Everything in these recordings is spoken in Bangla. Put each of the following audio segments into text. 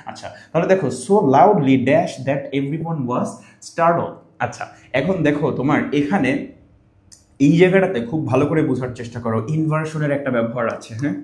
আচ্ছা, তাহলে দেখো so loudly dash that everyone was startled. আচ্ছা, এখন দেখো তোমার এখানে এই জায়গাটাতে খুব ভালো করে বোঝার চেষ্টা করো, ইনভার্সনের একটা ব্যবহার আছে। হ্যাঁ,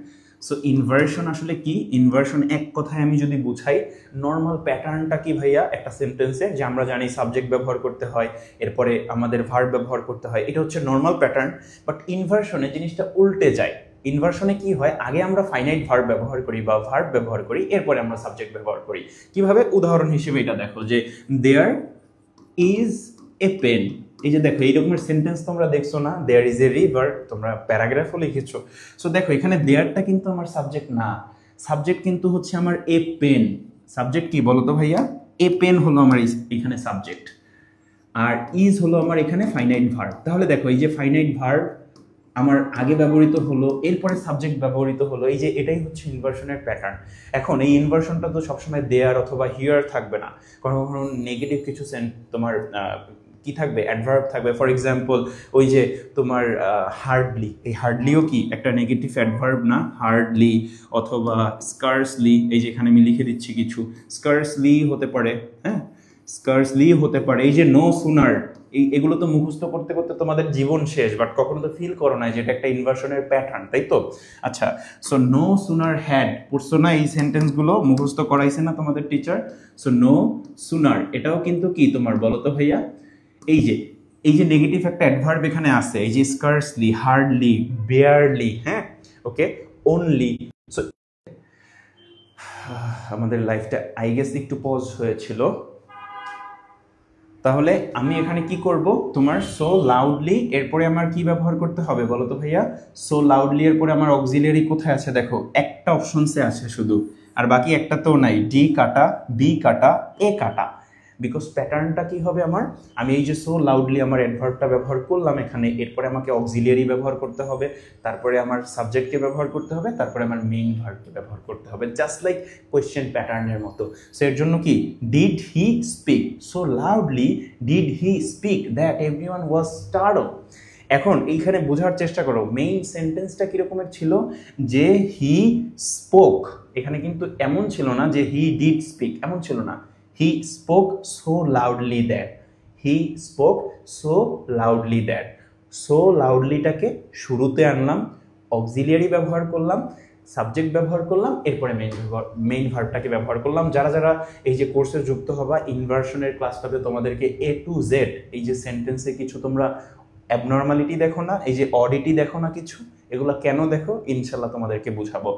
সো ইনভার্সন আসলে কি? ইনভার্সন এক কথায় আমি যদি বুঝাই, নর্মাল প্যাটার্নটা কি ভাইয়া একটা সেন্টেন্সে, যে আমরা জানি সাবজেক্ট ব্যবহার করতে হয়, এরপরে আমাদের ভার্ব ব্যবহার করতে হয়, এটা হচ্ছে নর্মাল প্যাটার্ন। বাট ইনভার্সনে জিনিসটা উল্টে যায়। ইনভার্সনে কি হয়, আগে আমরা ফাইনাইট ভার্ব ব্যবহার করি বা ভার্ব ব্যবহার করি, এরপরে আমরা সাবজেক্ট ব্যবহার করি। কিভাবে? উদাহরণ হিসেবে এটা দেখো, যে দেয়ার ইজ এ পেন। এই যে দেখো, এই রকমের সেন্টেন্স তোমরা দেখছো না, দেয়ার ইজ এ রিভার, তোমরা প্যারাগ্রাফও লিখেছো। সো দেখো এখানে দেয়ারটা কিন্তু আমার সাবজেক্ট না, সাবজেক্ট কিন্তু হচ্ছে আমার এ পেন। সাবজেক্ট কি বলো তো ভাইয়া? এ পেন হলো আমার এখানে সাবজেক্ট, আর ইজ হলো আমার এখানে ফাইনাইট ভার্ব। তাহলে দেখো এই যে ফাইনাইট ভার্ব আমার আগে ব্যবহৃত হলো, এরপরে সাবজেক্ট ব্যবহৃত হলো, এই যে এটাই হচ্ছে ইনভার্সনের প্যাটার্ন। এখন এই ইনভার্সনটা তো সবসময় দেয়ার অথবা হিয়ার থাকবে না, কখনো কখনো নেগেটিভ কিছু তোমার কি থাকবে, অ্যাডভার্ব থাকবে। ফর এক্সাম্পল ওই যে তোমার হার্ডলি, এই হার্ডলিও কি একটা নেগেটিভ অ্যাডভার্ব না? হার্ডলি অথবা স্কার্সলি, এই যে এখানে আমি লিখে দিচ্ছি কিছু, স্কার্সলি হতে পারে। হ্যাঁ, স্কার্সলি হতে পারে। এই যে নো সুনার, এগুলো তো মুখস্থ করতে করতে তোমাদের জীবন শেষ, বাট কখনো তো ফিল করো না যে এটা একটা ইনভার্সনের প্যাটার্ন, তাই তো? আচ্ছা, সো নো সুনার হ্যাড, পড়ছো না এই সেন্টেন্সগুলো, মুখস্থ করাইছে না তোমাদের টিচার? সো নো সুনার এটাও কিন্তু কি তোমার, বলো তো ভাইয়া? এই যে নেগেটিভ একটা অ্যাডভার্ব এখানে আছে, এই যে স্কার্সলি, হার্ডলি, বেয়ারলি, হ্যাঁ, ওকে, অনলি। সো আমাদের লাইফটা আই গেস একটু পজ হয়েছিল। তাহলে আমি এখানে কি করব, তোমার সো লাউডলি এরপরে আমার কি ব্যবহার করতে হবে বলো তো ভাইয়া? সো লাউডলি এরপরে আমার অক্সিলিয়ারি কোথায় আছে? দেখো একটা অপশনসে আছে শুধু, আর বাকি একটা তো নাই। ডি কাটা, বি কাটা, এ কাটা। বিকজ প্যাটার্নটা কি হবে আমার, আমি এই যে সো লাউডলি আমার অ্যাডভার্বটা ব্যবহার করলাম এখানে, এরপরে আমাকে অক্সিলিয়ারি ব্যবহার করতে হবে, তারপরে আমার সাবজেক্টকে ব্যবহার করতে হবে, তারপরে আমার মেইন ভার্বকে ব্যবহার করতে হবে, জাস্ট লাইক কোয়েশ্চেন প্যাটার্নের মতো। সো এর জন্য কি, did he speak, so loudly did he speak that everyone was startled. এখন এইখানে বোঝার চেষ্টা করো মেইন সেন্টেন্সটা কিরকমের ছিল, যে হি স্পোক, এখানে কিন্তু এমন ছিল না যে হি ডিড স্পিক, এমন ছিল না। He spoke so loudly that. He spoke so loudly that. So loudlyটাকে শুরুতে আনলাম, অক্সিলিয়ারি ব্যবহার করলাম, সাবজেক্ট ব্যবহার করলাম, এরপরে মেইন ভার্বটাকে ব্যবহার করলাম। যারা যারা এই যে কোর্সে যুক্ত হবা, ইনভার্সনের ক্লাসটাতে তোমাদেরকে এ টু জেড এই যে সেন্টেন্সে কিছু তোমরা অ্যাবনর্মালিটি দেখো না, এই যে অডিটি দেখো না কিছু, এগুলো কেন দেখো ইনশাল্লাহ তোমাদেরকে বুঝাবো।